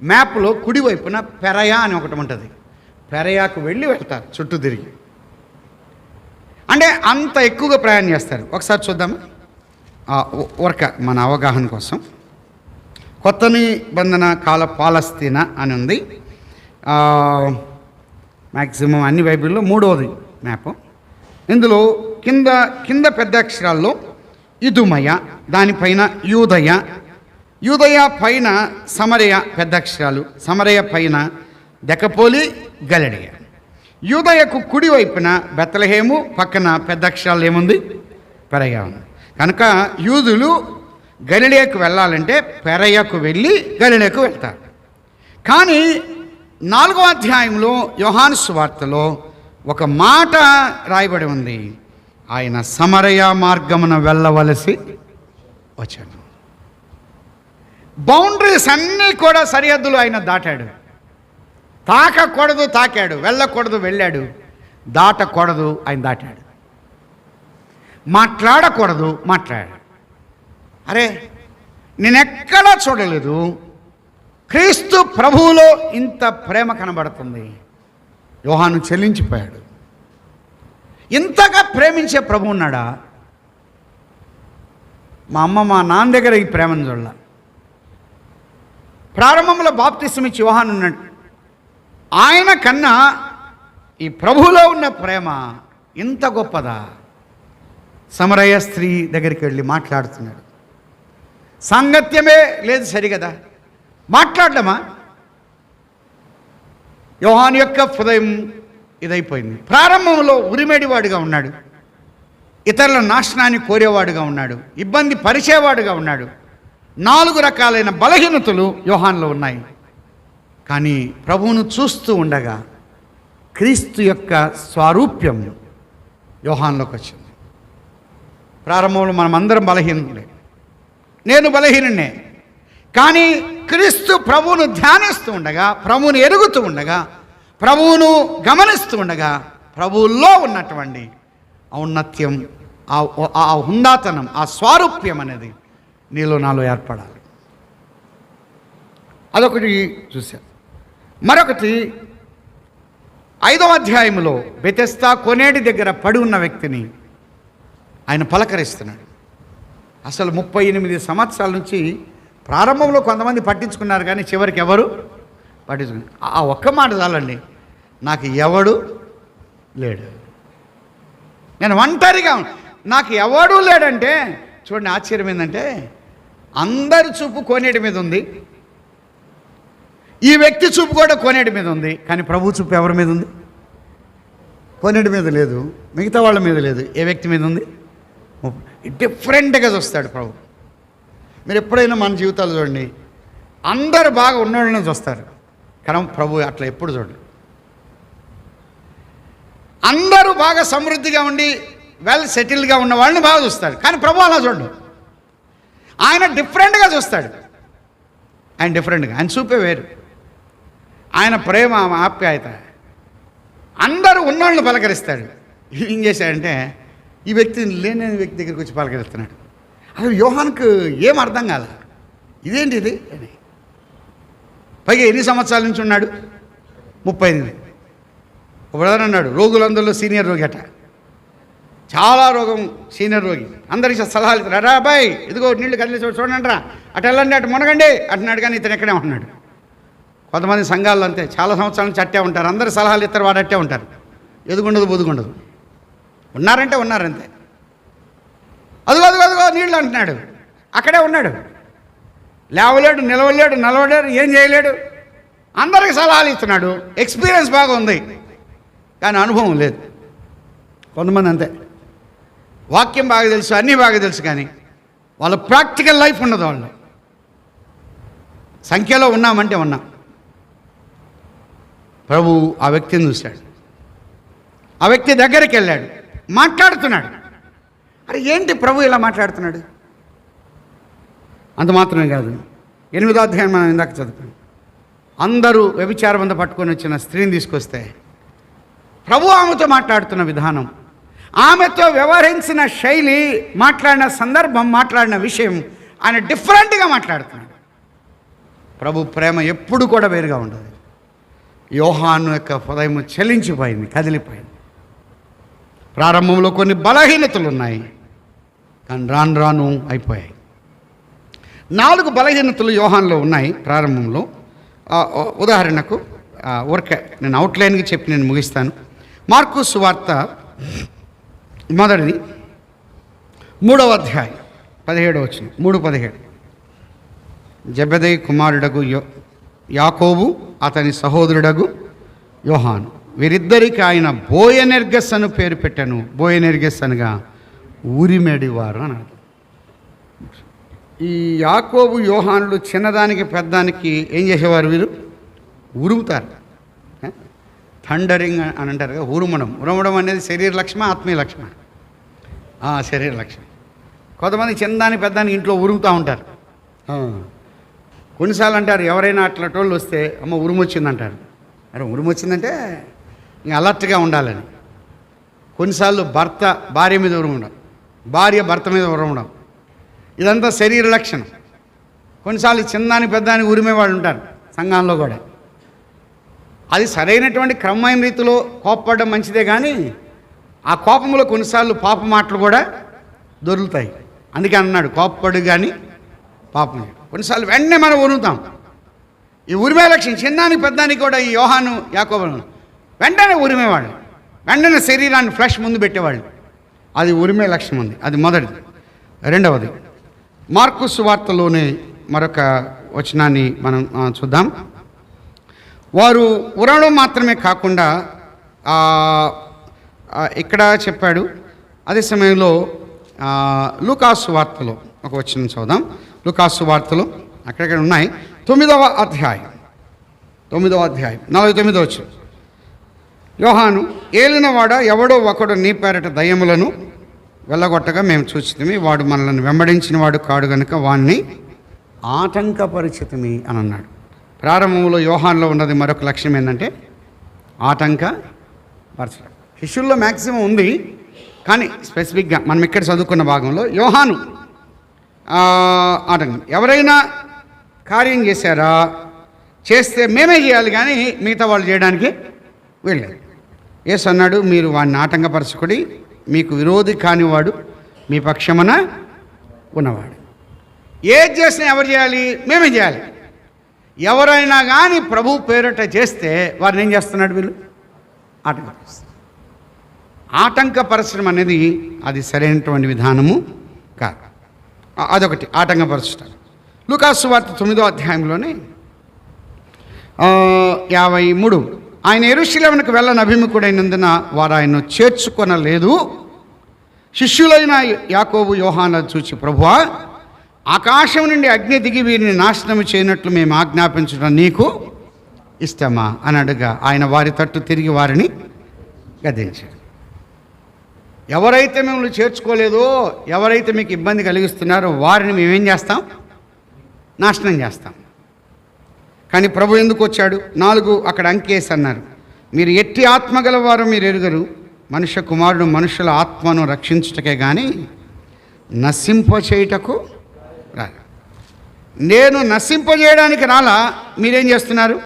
మ్యాప్లో కుడివైపున పెరయా అని ఒకటి ఉంటుంది. పెరయాకు వెళ్ళి వెళ్తారు చుట్టూ తిరిగి. అంటే అంత ఎక్కువగా ప్రయాణం చేస్తారు. ఒకసారి చూద్దాము మన అవగాహన కోసం. కొత్త నిబంధన కాల పాలస్తీనా అని ఉంది. మ్యాక్సిమం అన్ని బైబిల్లో 3వది మ్యాప్. ఇందులో కింద పెద్ద అక్షరాల్లో ఇదుమయ, దానిపైన యూదయ, యూదయ పైన సమరయ పెద్ద అక్షరాలు, సమరయ పైన దెకపోలి, గలిలయ. యూదయకు కుడి వైపున బెత్లెహేము, పక్కన పెద్ద అక్షరాలు ఏముంది? పెరయ ఉంది. కనుక యూదులు గలిలయకు వెళ్ళాలంటే పెరయకు వెళ్ళి గలిలయకు వెళ్తారు. కానీ 4వ అధ్యాయంలో యోహాను సువార్తలో ఒక మాట రాయబడి ఉంది, ఆయన సమరయ మార్గమున వెళ్ళవలసి వచ్చాడు. బౌండరీస్ అన్నీ కూడా సరిహద్దులు ఆయన దాటాడు. తాకకూడదు తాకాడు, వెళ్ళకూడదు వెళ్ళాడు, దాటకూడదు ఆయన దాటాడు, మాట్లాడకూడదు మాట్లాడాడు. అరే, నేనెక్కడా చూడలేదు క్రీస్తు ప్రభువులో ఇంత ప్రేమ కనబడుతుంది. యోహాను చెల్లించిపోయాడు. ఇంతగా ప్రేమించే ప్రభు ఉన్నాడా? మా అమ్మ మా నాన్న దగ్గర ఈ ప్రేమను చూడాల. ప్రారంభంలో బాప్తిసం ఇచ్చి యోహాను ఉన్నాడు. ఆయన కన్నా ఈ ప్రభువులో ఉన్న ప్రేమ ఇంత గొప్పదా? సమరయ స్త్రీ దగ్గరికి వెళ్ళి మాట్లాడుతున్నాడు. సాంగత్యమే లేదు సరిగదా, మాట్లాడమా? యోహాను యొక్క హృదయం ఇదైపోయింది. ప్రారంభంలో ఉరిమేడివాడుగా ఉన్నాడు, ఇతరుల నాశనాన్ని కోరేవాడుగా ఉన్నాడు, ఇబ్బంది పరిచేవాడుగా ఉన్నాడు. 4 రకాలైన బలహీనతలు యోహానులో ఉన్నాయి. కానీ ప్రభువును చూస్తూ ఉండగా క్రీస్తు యొక్క స్వారూప్యం యోహానులోకి వచ్చింది. ప్రారంభంలో మనమందరం బలహీనులే, నేను బలహీనున్నే. కానీ క్రీస్తు ప్రభువును ధ్యానిస్తూ ఉండగా, ప్రభువును ఎరుగుతూ ఉండగా, ప్రభువును గమనిస్తూ ఉండగా, ప్రభువుల్లో ఉన్నటువంటి ఔన్నత్యం, ఆ హుందాతనం, ఆ స్వారూప్యం అనేది నీలో నాలో ఏర్పడాలి. అదొకటి చూశాను. మరొకటి 5వ అధ్యాయంలో బెతెస్దా కొనేటి దగ్గర పడి ఉన్న వ్యక్తిని ఆయన పలకరిస్తున్నాడు. అసలు 38 సంవత్సరాల నుంచి ప్రారంభంలో కొంతమంది పట్టించుకున్నారు, కానీ చివరికి ఎవరు పట్టించుకున్నారు? ఆ ఒక్క మాట చాలండి, నాకు ఎవడు లేడు, నేను ఒంటరిగా, నాకు ఎవడూ లేడంటే చూడండి ఆశ్చర్యం ఏంటంటే, అందరి చూపు కోనేటి మీద ఉంది, ఈ వ్యక్తి చూపు కూడా కోనేటి మీద ఉంది. కానీ ప్రభు చూపు ఎవరి మీద ఉంది? కోనేటి మీద లేదు, మిగతా వాళ్ళ మీద లేదు. ఏ వ్యక్తి మీద ఉంది? డిఫరెంట్గా చూస్తాడు ప్రభు. మీరు ఎప్పుడైనా మన జీవితాలు చూడండి, అందరు బాగా ఉన్నవాళ్ళని చూస్తారు, కానీ ప్రభు అట్లా ఎప్పుడు చూడండి. అందరూ బాగా సమృద్ధిగా ఉండి వెల్ సెటిల్డ్గా ఉన్న వాళ్ళని బాగా చూస్తాడు, కానీ ప్రభు అలా చూడడు. ఆయన డిఫరెంట్గా చూస్తాడు. ఆయన డిఫరెంట్గా, ఆయన చూపే వేరు. ఆయన ప్రేమ, ఆప్యాయత, అందరూ ఉన్నవాళ్ళని పలకరిస్తాడు. ఏం చేశాడంటే ఈ వ్యక్తి లేని వ్యక్తి దగ్గరికి వచ్చి పలకరిస్తున్నాడు. అసలు యోహానుకు ఏం అర్థం కాల, ఇదేంటి ఇది అని. పైగా ఎన్ని సంవత్సరాల నుంచి ఉన్నాడు? 38. ఒక బ్రదర్ అన్నాడు, రోగులందరిలో సీనియర్ రోగి అట, చాలా రోగం, సీనియర్ రోగి. అందరికి సలహాలు ఇస్తారు, రా అబ్బాయి ఇదిగో నీళ్ళు కదిలి చూడండి రా, అటు వెళ్ళండి, అటు మునగండి అంటున్నాడు. కానీ ఇతను ఎక్కడే ఉంటున్నాడు. కొంతమంది సంఘాల్లో అంతే, చాలా సంవత్సరాల నుంచి అట్టే ఉంటారు, అందరు సలహాలు ఇస్తారు, వాడు అట్టే ఉంటారు, ఎదుగుండదు బొదుగుండదు, ఉన్నారంటే ఉన్నారంతే. అదిగో అదిగో అదిగో నీళ్ళు అంటున్నాడు, అక్కడే ఉన్నాడు, లేవలేడు, నిలవలేడు, నలవలేడు, ఏం చేయలేడు, అందరికి సలహాలు ఇస్తున్నాడు. ఎక్స్పీరియన్స్ బాగా ఉంది, కానీ అనుభవం లేదు. కొంతమంది అంతే, వాక్యం బాగా తెలుసు, అన్నీ బాగా తెలుసు, కానీ వాళ్ళ ప్రాక్టికల్ లైఫ్ ఉండదు. వాళ్ళు సంఖ్యలో ఉన్నామంటే ఉన్నాం. ప్రభు ఆ వ్యక్తిని చూశాడు, ఆ వ్యక్తి దగ్గరికి వెళ్ళాడు, మాట్లాడుతున్నాడు. అరే ఏంటి ప్రభు ఇలా మాట్లాడుతున్నాడు? అంత మాత్రమే కాదు, 8వ అధ్యాయం మనం ఇందాక చదువుతాం. అందరూ వ్యభిచారం అంతా పట్టుకొని వచ్చిన స్త్రీని తీసుకొస్తే ప్రభు ఆమెతో మాట్లాడుతున్న విధానం, ఆమెతో వ్యవహరించిన శైలి, మాట్లాడిన సందర్భం, మాట్లాడిన విషయం, ఆయన డిఫరెంట్గా మాట్లాడుతున్నాడు. ప్రభు ప్రేమ ఎప్పుడు కూడా వేరుగా ఉండదు. యోహాను యొక్క హృదయం చెల్లించిపోయింది, కదిలిపోయింది. ప్రారంభంలో కొన్ని బలహీనతలు ఉన్నాయి, కానీ రాను రాను అయిపోయాయి. 4 బలహీనతలు యోహాన్లో ఉన్నాయి ప్రారంభంలో. ఉదాహరణకు ఊరికే నేను అవుట్లైన్గా చెప్పి నేను ముగిస్తాను. మార్కు సువార్త మొదటిది 3వ అధ్యాయం 17వ వచనం, 3:17. జెబెదయి కుమారుడగు యాకోబు అతని సహోదరుడగు యోహాను, వీరిద్దరికి ఆయన బోయనెర్గెస్ అను పేరు పెట్టాను. బోయనెర్గెస్ అనగా ఊరిమేడివారు అని అర్థం. ఈ యాకోబు యోహానులు చిన్నదానికి పెద్దానికి ఏం చేసేవారు? వీరు ఉరుముతారు. థండరింగ్ అని అంటారు కదా, ఉరమడం అనేది శరీర లక్షణమా ఆత్మీయ లక్షణమా? శరీర లక్షణం. కొంతమంది చిన్నదానికి పెద్దానికి ఇంట్లో ఉరుముతూ ఉంటారు. కొన్నిసార్లు అంటారు, ఎవరైనా అట్లాటోళ్ళు వస్తే అమ్మ ఉరుమొచ్చిందంటారు. అరే ఉరుమొచ్చిందంటే ఇంకా అలర్ట్గా ఉండాలని. కొన్నిసార్లు భర్త భార్య మీద ఉరమడం, భార్య భర్త మీద ఉరమడం, ఇదంతా శరీర లక్షణం. కొన్నిసార్లు చిన్నదానికి పెద్దానికి ఉరిమేవాళ్ళు ఉంటారు సంఘంలో కూడా. అది సరైనటువంటి క్రమమైన రీతిలో కోపపడడం మంచిదే, కానీ ఆ కోపంలో కొన్నిసార్లు పాప మాటలు కూడా దొరుకుతాయి. అందుకే అన్నాడు, కోపపడు కానీ పాపం. కొన్నిసార్లు వెంటనే మనం ఉరుముతాం. ఈ ఉరిమే లక్షణం చిన్నానికి పెద్దానికి కూడా ఈ యోహాను యాకోబు వెంటనే ఉరిమేవాళ్ళు, వెంటనే శరీరాన్ని ఫ్లష్ ముందు పెట్టేవాళ్ళు. అది ఉరిమే లక్షణం ఉంది. అది మొదటిది. రెండవది, మార్కు సువార్తలోనే మరొక వచనాన్ని మనం చూద్దాం. వారు ఉరవడం మాత్రమే కాకుండా ఇక్కడ చెప్పాడు. అదే సమయంలో లూకాసు వార్తలో ఒక వచనం చదువుదాం. లూకాసు వార్తలు అక్కడక్కడ ఉన్నాయి. 9వ అధ్యాయం 49వ వచనం. యోహాను, ఏలినవాడ ఎవడో ఒకడు నీ పేరట దయ్యములను వెళ్ళగొట్టగా మేము చూచితిమి, వాడు మనల్ని వెంబడించిన వాడు కాడు గనుక వాణ్ణి ఆటంకపరిచితిమి అని అన్నాడు. ప్రారంభంలో యోహాన్లో ఉన్నది మరొక లక్ష్యం ఏంటంటే ఆటంకపరచడం. శిష్యుల్లో మ్యాక్సిమం ఉంది, కానీ స్పెసిఫిక్గా మనం ఇక్కడ చదువుకున్న భాగంలో యోహాను ఆటంకం. ఎవరైనా కార్యం చేశారా, చేస్తే మేమే చేయాలి కానీ మిగతా వాళ్ళు చేయడానికి వెళ్ళలేదు. యేసు అన్నాడు, మీరు వాడిని ఆటంకపరచుకొని, మీకు విరోధి కానివాడు మీ పక్షమున ఉన్నవాడు. ఏది చేసినా ఎవరు చేయాలి? మేమే చేయాలి. ఎవరైనా కానీ ప్రభు పేరట చేస్తే వారిని ఏం చేస్తున్నాడు? వీళ్ళు ఆటంకపరుస్తారు. ఆటంకపరచడం అనేది అది సరైనటువంటి విధానము కాదు. అదొకటి, ఆటంకపరచడం. లూకాసు వార్త 9వ అధ్యాయంలోనే 53, ఆయన యెరూషలేమునకు వెళ్ళని అభిముఖుడైనందున వారు ఆయన్ను చేర్చుకొనలేదు. శిష్యులైన యాకోబు యోహాను చూచి, ప్రభువా, ఆకాశం నుండి అగ్ని దిగి వీరిని నాశనం చేయనట్లు మేము ఆజ్ఞాపించడం నీకు ఇష్టమా అని అడగా ఆయన వారి తట్టు తిరిగి వారిని గద్దించాడు. ఎవరైతే మిమ్మల్ని చేర్చుకోలేదో, ఎవరైతే మీకు ఇబ్బంది కలిగిస్తున్నారో వారిని మేమేం చేస్తాం? నాశనం చేస్తాం. కానీ ప్రభు ఎందుకు వచ్చాడు? 4 అక్కడ అంకేసి అన్నారు, మీరు ఎట్టి ఆత్మ గలవారు మీరు ఎరుగరు, మనుష్య కుమారుడు మనుషుల ఆత్మను రక్షించుటకే కానీ నశింపచేయుటకు రాదు. నేను నశింపజేయడానికి రాలా, మీరేం చేస్తున్నారు?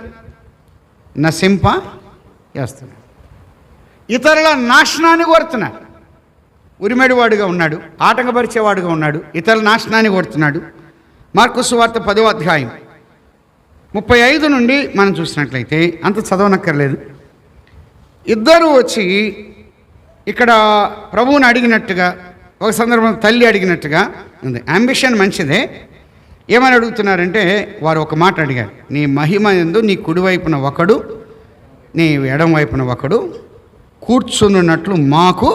నశింప చేస్తున్నారు. ఇతరుల నాశనాన్ని కోరుతున్నారు. ఉరిమెడివాడుగా ఉన్నాడు, ఆటంకపరిచేవాడుగా ఉన్నాడు, ఇతరుల నాశనాన్ని కోరుతున్నాడు. మార్కు సువార్త 10వ అధ్యాయం 35 నుండి మనం చూసినట్లయితే, అంత చదవనక్కర్లేదు. ఇద్దరు వచ్చి ఇక్కడ ప్రభువుని అడిగినట్టుగా, ఒక సందర్భం తల్లి అడిగినట్టుగా ఉంది. అంబిషన్ మంచిదే. ఏమని అడుగుతున్నారంటే, వారు ఒక మాట అడిగారు, నీ మహిమ యందు నీ కుడివైపున ఒకడు, నీ ఎడం వైపున ఒకడు కూర్చున్నట్లు మాకు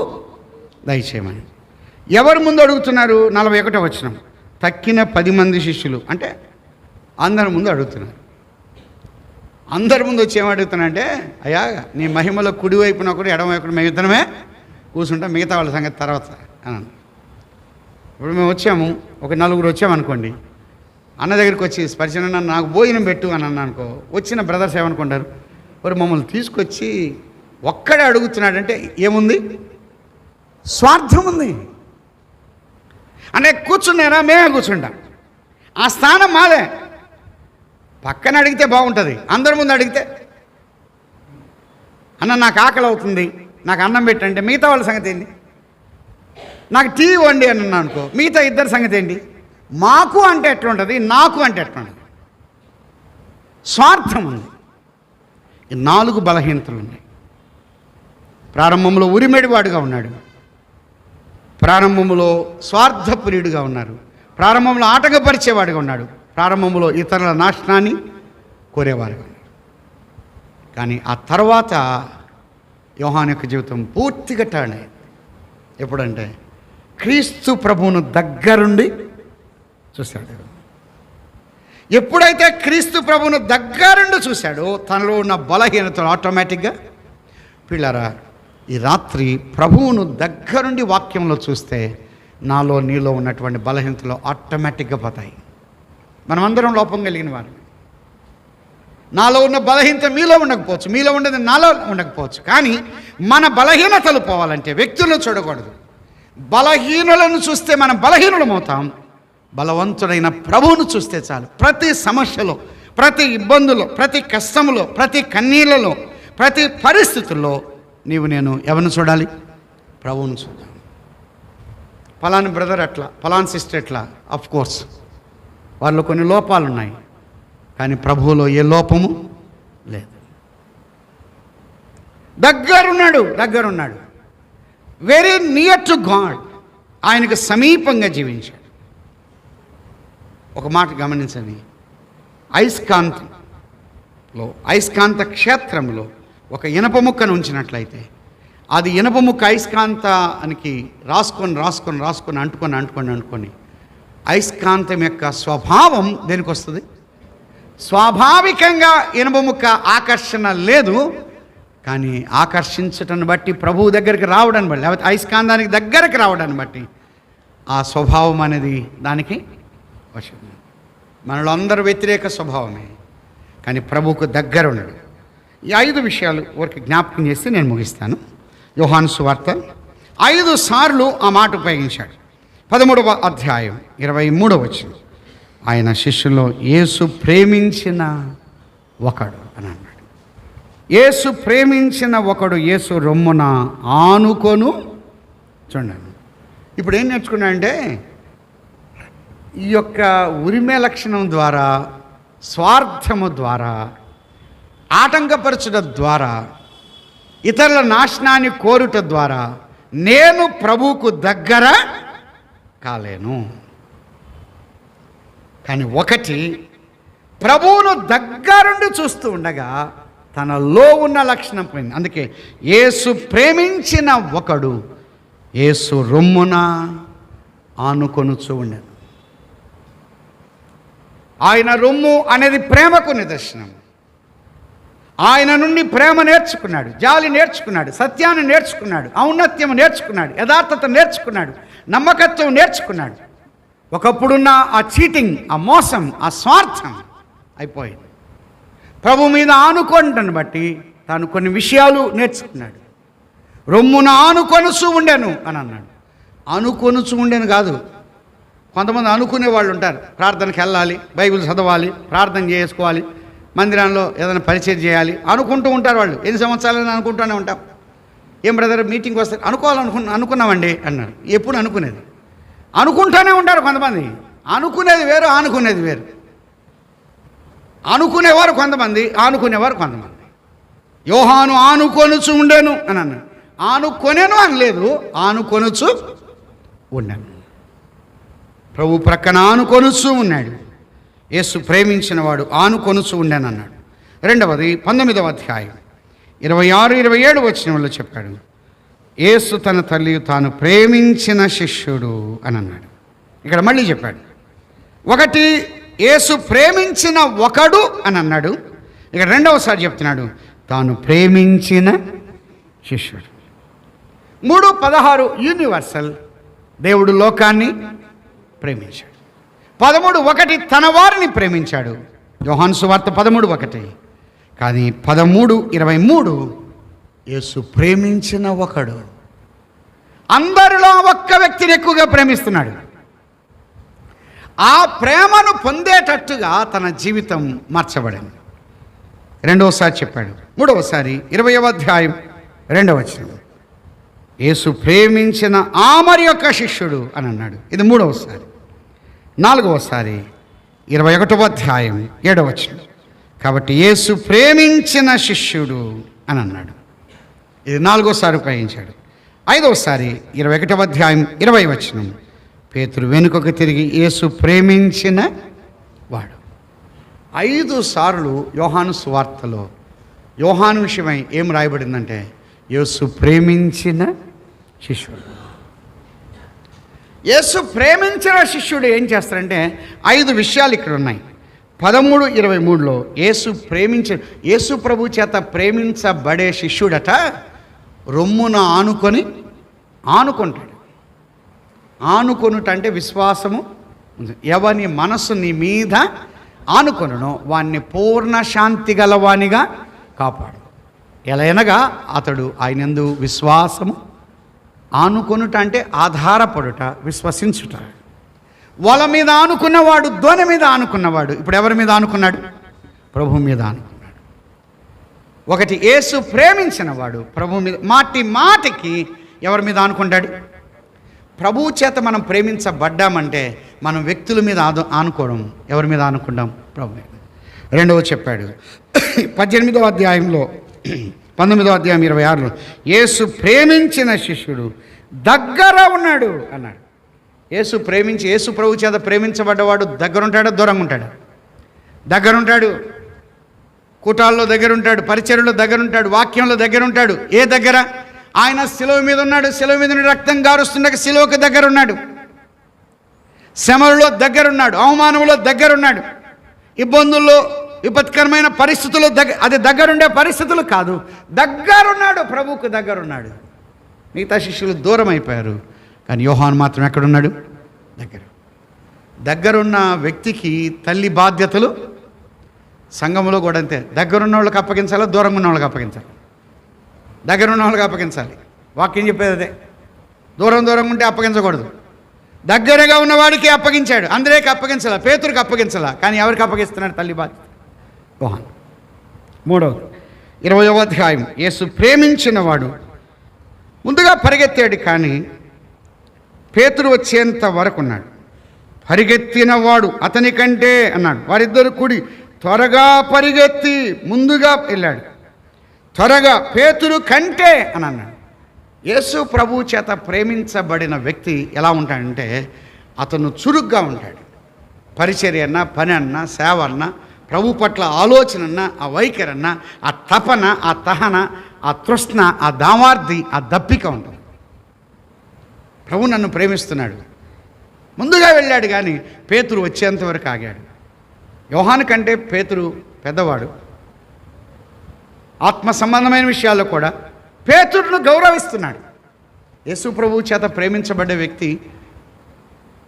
దయచేయమని. ఎవరి ముందు అడుగుతున్నారు? 41వ వచనం. తక్కిన 10 మంది శిష్యులు, అంటే అందరి ముందు అడుగుతున్నారు. అందరి ముందు వచ్చి ఏమడుగుతున్నారంటే, అయ్యా, నీ మహిమలో కుడివైపున ఒకడు ఎడమవైపున మేము ఇద్దరమే కూర్చుంటాం, మిగతా వాళ్ళ సంగతి తర్వాత అని. ఇప్పుడు మేము వచ్చాము, ఒక 4 వచ్చామనుకోండి, అన్న దగ్గరికి వచ్చి స్పర్శన నాకు భోజనం పెట్టు అని అన్నా అనుకో, వచ్చిన బ్రదర్స్ ఏమనుకుంటారు? మరి మమ్మల్ని తీసుకొచ్చి ఒక్కడే అడుగుతున్నాడంటే ఏముంది? స్వార్థం ఉంది. అంటే కూర్చున్నారా, మేమే కూర్చుంటాం, ఆ స్థానం మాదే. పక్కన అడిగితే బాగుంటుంది, అందరి ముందు అడిగితే అన్న నాకు ఆకలి అవుతుంది నాకు అన్నం పెట్టంటే మిగతా వాళ్ళ సంగతి ఏంటి? నాకు టీ వండి అని అన్నా అనుకో, మిగతా ఇద్దరి సంగతి ఏంటి? మాకు అంటే ఎట్లుంటుంది, నాకు అంటే ఎట్లుంటుంది? స్వార్థం ఉంది. ఈ 4 బలహీనతలు ఉన్నాయి. ప్రారంభంలో ఉరిమెడివాడుగా ఉన్నాడు, ప్రారంభంలో స్వార్థప్రియుడిగా ఉన్నారు, ప్రారంభంలో ఆటంకపరిచేవాడిగా ఉన్నాడు, ప్రారంభంలో ఇతరుల నాశనాన్ని కోరేవారుగా ఉన్నాడు. కానీ ఆ తర్వాత యోహాను యొక్క జీవితం పూర్తిగా టర్న్ అయింది. ఎప్పుడంటే క్రీస్తు ప్రభువును దగ్గరుండి చూశాడు. ఎప్పుడైతే క్రీస్తు ప్రభువును దగ్గరుండి చూశాడో తనలో ఉన్న బలహీనతలు ఆటోమేటిక్గా, పిల్లరా ఈ రాత్రి ప్రభువును దగ్గరుండి వాక్యంలో చూస్తే నాలో నీలో ఉన్నటువంటి బలహీనతలు ఆటోమేటిక్గా పోతాయి. మనమందరం లోపం కలిగిన వారు. నాలో ఉన్న బలహీనత మీలో ఉండకపోవచ్చు, మీలో ఉండేది నాలో ఉండకపోవచ్చు. కానీ మన బలహీనతలు పోవాలంటే వ్యక్తులను చూడకూడదు. బలహీనులను చూస్తే మనం బలహీనులం అవుతాం. బలవంతుడైన ప్రభువును చూస్తే చాలు. ప్రతి సమస్యలో, ప్రతి ఇబ్బందులో, ప్రతి కష్టంలో, ప్రతి కన్నీళ్ళలో, ప్రతి పరిస్థితుల్లో నేను ఎవరిని చూడాలి? ప్రభువును చూద్దాం. ఫలాని బ్రదర్ అట్లా, ఫలాని సిస్టర్ ఎట్లా, ఆఫ్ కోర్స్ వాళ్ళు కొన్ని లోపాలు ఉన్నాయి, కానీ ప్రభువులో ఏ లోపము లేదు. దగ్గరున్నాడు, వెరీ నియర్ టు గాడ్. ఆయనకు సమీపంగా జీవించాడు. ఒక మాట గమనించండి, అయస్కాంత క్షేత్రంలో ఒక ఇనప ముక్కను ఉంచినట్లయితే అది ఇనప ముక్క అయస్కాంతానికి రాసుకొని అంటుకొని అయస్కాంతం యొక్క స్వభావం దేనికి వస్తుంది? స్వాభావికంగా ఇనుప ముక్క ఆకర్షణ లేదు, కానీ ఆకర్షించటాన్ని బట్టి ప్రభువు దగ్గరికి రావడాన్ని బట్టి, లేకపోతే అయస్కాంతానికి దగ్గరికి రావడాన్ని బట్టి ఆ స్వభావం అనేది దానికి వచ్చింది. మనలో అందరూ వ్యతిరేక స్వభావమే, కానీ ప్రభువుకు దగ్గర ఉన్నాడు. ఈ 5 విషయాలు ఊరికి జ్ఞాపకం చేసి నేను ముగిస్తాను. యోహాను సువార్త 5 సార్లు ఆ మాట ఉపయోగించాడు. 13వ అధ్యాయం 23వ వచనం, ఆయన శిష్యుల్లో యేసు ప్రేమించిన ఒకడు అని అన్నాడు. యేసు ప్రేమించిన ఒకడు యేసు రొమ్మున ఆనుకొను. చూడండి, ఇప్పుడు ఏం నేర్చుకున్నాడంటే ఈ యొక్క ఉరిమే లక్షణం ద్వారా, స్వార్థము ద్వారా, ఆటంకపరచడం ద్వారా, ఇతరుల నాశనాన్ని కోరుట ద్వారా నేను ప్రభువుకు దగ్గర కాలేను. కానీ ఒకటి, ప్రభువును దగ్గరుండి చూస్తూ ఉండగా తనలో ఉన్న లక్షణం పోయింది. అందుకే యేసు ప్రేమించిన ఒకడు యేసు రొమ్మున ఆనుకొనుచూ ఉండెను. ఆయన రొమ్ము అనేది ప్రేమకు నిదర్శనం. ఆయన నుండి ప్రేమ నేర్చుకున్నాడు, జాలి నేర్చుకున్నాడు, సత్యాన్ని నేర్చుకున్నాడు, ఔన్నత్యం నేర్చుకున్నాడు, యథార్థత నేర్చుకున్నాడు, నమ్మకత్వం నేర్చుకున్నాడు. ఒకప్పుడున్న ఆ చీటింగ్, ఆ మోసం, ఆ స్వార్థం అయిపోయింది. ప్రభు మీద ఆనుకోవటాన్ని బట్టి తాను కొన్ని విషయాలు నేర్చుకున్నాడు. రొమ్మున ఆనుకొనుచూ ఉండెను అని అన్నాడు. ఆనుకొనుచూ ఉండేను కాదు. కొంతమంది అనుకునే వాళ్ళు ఉంటారు, ప్రార్థనకి వెళ్ళాలి, బైబిల్ చదవాలి, ప్రార్థన చేసుకోవాలి, మందిరంలో ఏదైనా పరిచయం చేయాలి అనుకుంటూ ఉంటారు. వాళ్ళు ఎన్ని సంవత్సరాలని అనుకుంటూనే ఉంటాం. ఏం బ్రదర్ మీటింగ్కి వస్తే అనుకున్నామండి అన్నారు. ఎప్పుడు అనుకునేది? అనుకుంటూనే ఉంటారు కొంతమంది. అనుకునేది వేరు, ఆనుకునేది వేరు. అనుకునేవారు కొంతమంది, ఆనుకునేవారు కొంతమంది. యోహాను ఆనుకొనుచు ఉండేను అని అన్నాడు. ఆనుకొనేను అని లేదు, ఆనుకొనుచు ఉండను. ప్రభు ప్రక్కన ఆనుకొనుచు ఉన్నాడు. యేసు ప్రేమించిన వాడు ఆనుకొనుచు ఉండను అన్నాడు. రెండవది 19వ అధ్యాయం 26-27 వచనంలో చెప్పాడు, యేసు తన తల్లి తాను ప్రేమించిన శిష్యుడు అని అన్నాడు. ఇక్కడ మళ్ళీ చెప్పాడు. ఒకటి, యేసు ప్రేమించిన ఒకడు అని అన్నాడు. ఇక్కడ రెండవసారి చెప్తున్నాడు, తాను ప్రేమించిన శిష్యుడు. 3:16 యూనివర్సల్, దేవుడు లోకాన్ని ప్రేమించాడు. 13:1 తన వారిని ప్రేమించాడు. యోహాను సువార్త 13:1. కానీ 13:23 యేసు ప్రేమించిన ఒకడు. అందరిలో ఒక్క వ్యక్తిని ఎక్కువగా ప్రేమిస్తున్నాడు. ఆ ప్రేమను పొందేటట్టుగా తన జీవితం మార్చబడింది. రెండవసారి చెప్పాడు. 3వసారి 20వ అధ్యాయం 2వ వచనం, యేసు ప్రేమించిన ఆ మరి యొక్క శిష్యుడు అని అన్నాడు. ఇది మూడవసారి. నాలుగవసారి 21వ అధ్యాయం 7వ వచనం. కాబట్టి యేసు ప్రేమించిన శిష్యుడు అని అన్నాడు. ఇది నాలుగోసారి ఉపయోగించాడు. ఐదవసారి 21వ అధ్యాయం 20వ వచనం. పేతురు వెనుకకు తిరిగి యేసు ప్రేమించిన వాడు. 5 సార్లు యోహాను సువార్తలో యోహాను విషయమై ఏం రాయబడిందంటే యేసు ప్రేమించిన శిష్యుడు. యేసు ప్రేమించిన శిష్యుడు ఏం చేస్తారంటే 5 విషయాలు ఇక్కడ ఉన్నాయి. 13:23లో యేసు ప్రభు చేత ప్రేమించబడే శిష్యుడట రొమ్మున ఆనుకుంటాడు. ఆనుకొనుట అంటే విశ్వాసము. ఎవని మనస్సు నీ మీద ఆనుకొనునో వాణ్ణి పూర్ణ శాంతి గలవానిగా కాపాడు. ఎలయనగా అతడు ఆయనందు విశ్వాసము. ఆనుకొనుట అంటే ఆధారపడుట, విశ్వసించుట. వాళ్ళ మీద ఆనుకున్నవాడు, దోణి మీద ఆనుకున్నవాడు ఇప్పుడు ఎవరి మీద ఆనుకున్నాడు? ప్రభు మీద ఆనుకున్నాడు. ఒకటి యేసు ప్రేమించిన వాడు ప్రభు మీద మాటికి ఎవరి మీద ఆనుకుంటాడు? ప్రభువు చేత మనం ప్రేమించబడ్డామంటే మనం వ్యక్తుల మీద ఆనుకోవడం. ఎవరి మీద ఆనుకుంటాం? ప్రభు మీద. రెండవ చెప్పాడు 18వ అధ్యాయంలో 19వ అధ్యాయం 26లో యేసు ప్రేమించిన శిష్యుడు దగ్గర ఉన్నాడు అన్నాడు. యేసు ప్రభు చేత ప్రేమించబడ్డవాడు దగ్గరుంటాడా, దూరంగా ఉంటాడా? దగ్గరుంటాడు. కూటాల్లో దగ్గరుంటాడు, పరిచర్యలో దగ్గరుంటాడు, వాక్యంలో దగ్గరుంటాడు. ఏ దగ్గర? ఆయన శిలువ మీద ఉన్నాడు. శిలువ మీద రక్తం గారుస్తుండగా శిలువకు దగ్గరున్నాడు. శ్రమలలో దగ్గరున్నాడు, అవమానంలో దగ్గరున్నాడు, ఇబ్బందుల్లో విపత్కరమైన పరిస్థితుల్లో అది దగ్గరుండే పరిస్థితులు కాదు, దగ్గరున్నాడు. ప్రభువుకు దగ్గరున్నాడు. మిగతా శిష్యులు దూరం అయిపోయారు, కానీ యోహాను మాత్రం ఎక్కడున్నాడు? దగ్గరున్న వ్యక్తికి తల్లి బాధ్యతలు సంఘంలో కూడా అంతే. దగ్గరున్న వాళ్ళకి అప్పగించాలి, దూరంగా ఉన్న వాళ్ళకి అప్పగించాలి. దగ్గరున్న వాళ్ళకి అప్పగించాలి. వాక్యం చెప్పేది అదే. దూరంగా ఉంటే అప్పగించకూడదు. దగ్గరగా ఉన్నవాడికి అప్పగించాడు. అందరికీ అప్పగించాల, పేతురుకి అప్పగించాల, కానీ ఎవరికి అప్పగిస్తున్నాడు? తల్లి బాధ్యత. యోహాను. మూడవది 20వ అధ్యాయం. యేసు ప్రేమించిన వాడు ముందుగా పరిగెత్తాడు, కానీ పేతురు వచ్చేంత వరకు ఉన్నాడు. పరిగెత్తిన వాడు అతని కంటే అన్నాడు. వారిద్దరు కూడి త్వరగా పరిగెత్తి ముందుగా వెళ్ళాడు. త్వరగా పేతురు కంటే అని అన్నాడు. యేసు ప్రభు చేత ప్రేమించబడిన వ్యక్తి ఎలా ఉంటాడంటే అతను చురుగ్గా ఉంటాడు. పరిచర్య అన్నా, పని అన్నా, సేవ అన్నా, ప్రభు పట్ల ఆలోచన అన్నా, ఆ వైఖరన్నా, ఆ తపన, ఆ తహన, ఆ తృష్ణ, ఆ దామార్ది, ఆ దప్పిక ఉంటుంది. ప్రభు నన్ను ప్రేమిస్తున్నాడు. ముందుగా వెళ్ళాడు, కానీ పేతురు వచ్చేంతవరకు ఆగాడు. యోహాను కంటే పేతురు పెద్దవాడు. ఆత్మ సంబంధమైన విషయాల్లో కూడా పేతురును గౌరవిస్తున్నాడు. యేసు ప్రభు చేత ప్రేమించబడ్డ వ్యక్తి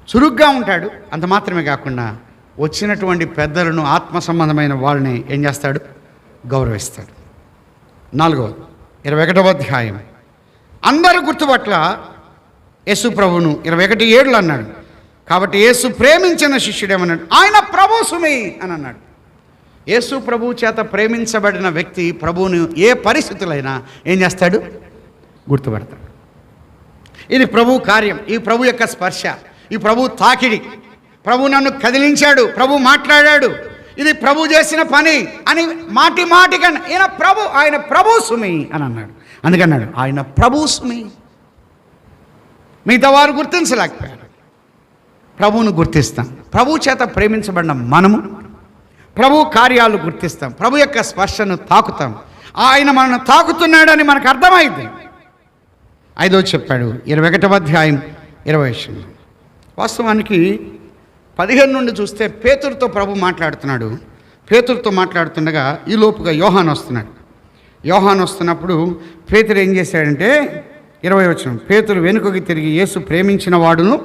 చురుగ్గా ఉంటాడు. అంత మాత్రమే కాకుండా వచ్చినటువంటి పెద్దలను, ఆత్మ సంబంధమైన వాళ్ళని ఏం చేస్తాడు? గౌరవిస్తాడు. 4వ 21వ అధ్యాయం. అందరూ గుర్తుపట్ల యేసు ప్రభువును 21:7 అన్నాడు. కాబట్టి యేసు ప్రేమించిన శిష్యుడేమన్నాడు? ఆయన ప్రభు సుమి అని అన్నాడు. యేసు ప్రభు చేత ప్రేమించబడిన వ్యక్తి ప్రభువును ఏ పరిస్థితులైనా ఏం చేస్తాడు? గుర్తుపడతాడు. ఇది ప్రభు కార్యం, ఈ ప్రభు యొక్క స్పర్శ, ఈ ప్రభు తాకిడి. ప్రభు నన్ను కదిలించాడు, ప్రభు మాట్లాడాడు, ఇది ప్రభు చేసిన పని అని మాటికన్నా ఆయన ప్రభు సుమి అని అన్నాడు. అందుకన్నాడు ఆయన ప్రభు సుమి. మిగతా వారు గుర్తించలేకపోయారు. ప్రభువును గుర్తిస్తాం. ప్రభు చేత ప్రేమించబడిన మనము ప్రభు కార్యాలు గుర్తిస్తాం. ప్రభు యొక్క స్పర్శను తాకుతాం. ఆయన మనల్ని తాకుతున్నాడని మనకు అర్థమైంది. 5వ చెప్పాడు 21వ అధ్యాయం 20. వాస్తవానికి 15 నుండి చూస్తే పేతురుతో ప్రభు మాట్లాడుతున్నాడు. పేతురుతో మాట్లాడుతుండగా ఈ లోపుగా యోహాను వస్తున్నాడు. యోహాను వస్తున్నప్పుడు పేతురు ఏం చేశాడంటే 20వ వచనం. పేతురు వెనుకకి తిరిగి యేసు ప్రేమించిన వాడును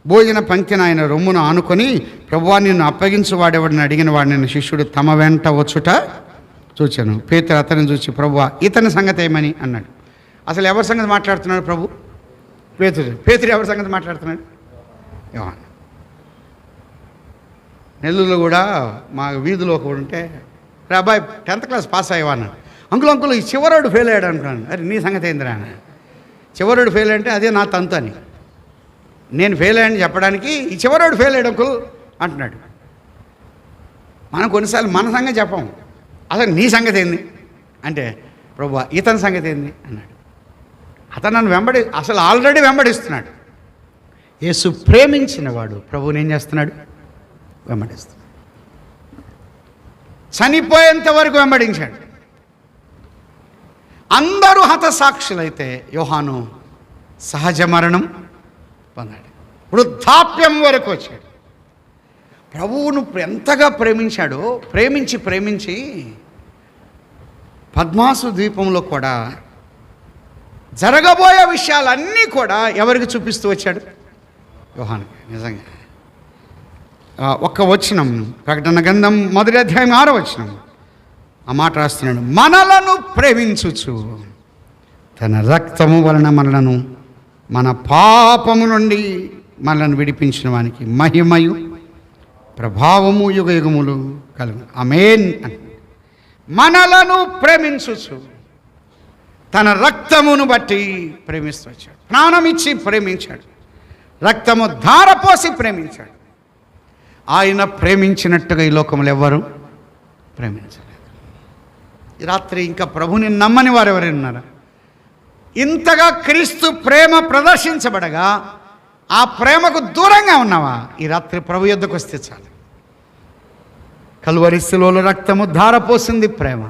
భోజన పంక్తిని ఆయన రొమ్మును ఆనుకొని, ప్రభువా నిన్ను అప్పగించువాడెవడిని అడిగిన వాడిని శిష్యుడు తమ వెంట వచ్చుట చూచాను. పేతురు అతన్ని చూసి, ప్రభువా ఇతని సంగతి ఏమని అన్నాడు. అసలు ఎవరి సంగతి మాట్లాడుతున్నాడు ప్రభు? పేతురు ఎవరి సంగతి మాట్లాడుతున్నాడు? యోహాను. నెల్లూరులో కూడా మా వీధిలో ఒకడు ఉంటే, రే అబ్బాయి 10th క్లాస్ పాస్ అయ్యావా అన్నాడు. అంకుల్ ఈ చివరోడు ఫెయిల్ అయ్యాడు అనుకున్నాను. అరే నీ సంగతి ఏందిరా అన్న. చివరోడు ఫెయిల్ అంటే అదే నా తంతు అని. నేను ఫెయిల్ అయ్యాని చెప్పడానికి ఈ చివరోడు ఫెయిల్ అయ్యాడు అంకుల్ అంటున్నాడు. మనం కొన్నిసార్లు మన సంగతి చెప్పాము. అసలు నీ సంగతి ఏంది అంటే, ప్రభువా ఇతని సంగతి ఏంది అన్నాడు. అతను నన్ను అసలు ఆల్రెడీ వెంబడిస్తున్నాడు. యేసు ప్రేమించిన వాడు ప్రభువుని ఏం చేస్తున్నాడు? వెంబడిస్తున్నాడు. చనిపోయేంత వరకు వెంబడించాడు. అందరూ హతసాక్షులైతే యోహాను సహజ మరణం పొందాడు. వృద్ధాప్యం వరకు వచ్చాడు. ప్రభువును ఎంతగా ప్రేమించాడో, ప్రేమించి పద్మాసు ద్వీపంలో కూడా జరగబోయే విషయాలన్నీ కూడా ఎవరికి చూపిస్తూ వచ్చాడు? యోహానుకి. నిజంగా ఒక్క వచనం, ప్రకటన గ్రంథం 1వ అధ్యాయం 6వ వచనం ఆ మాట రాస్తున్నాడు. మనలను ప్రేమించుచు తన రక్తము వలన మనలను మన పాపము నుండి మనలను విడిపించిన వానికి మహిమయు ప్రభావము యుగయుగములు కలుగు. ఆమేన్. మనలను ప్రేమించుచు తన రక్తమును బట్టి ప్రేమిస్తూ వచ్చాడు. ప్రాణం ఇచ్చి ప్రేమించాడు. రక్తము ధారపోసి ప్రేమించాడు. ఆయన ప్రేమించినట్టుగా ఈ లోకంలో ఎవ్వరు ప్రేమించలేదు. ఈ రాత్రి ఇంకా ప్రభుని నమ్మని వారు ఎవరైనా ఉన్నారా? ఇంతగా క్రీస్తు ప్రేమ ప్రదర్శించబడగా ఆ ప్రేమకు దూరంగా ఉన్నావా? ఈ రాత్రి ప్రభు యొద్దకు వస్తే చాలు. కల్వరి శిలువలో రక్తము ధారపోసింది ప్రేమ.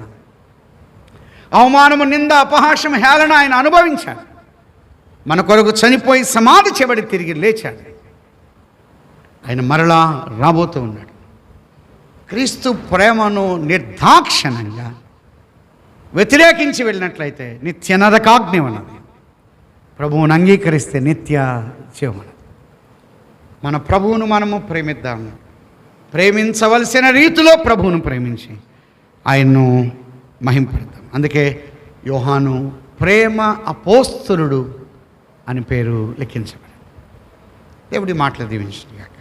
అవమానము, నింద, అపహాసం, హేళన ఆయన అనుభవించాడు. మన కొరకు చనిపోయి సమాధి చేయబడి తిరిగి లేచాడు. ఆయన మరలా రాబోతూ ఉన్నాడు. క్రీస్తు ప్రేమను నిర్దాక్షిణంగా వ్యతిరేకించి వెళ్ళినట్లయితే నిత్య నరకాగ్ని ఉన్నది. ప్రభువును అంగీకరిస్తే నిత్య జీవనం. మన ప్రభువును మనము ప్రేమిద్దాము. ప్రేమించవలసిన రీతిలో ప్రభువును ప్రేమించి ఆయన్ను మహింపడతాం. అందుకే యోహాను ప్రేమ అపోస్తలుడు అని పేరు లిఖించబడింది. దేవుడి మాటలు దీవించుగాక.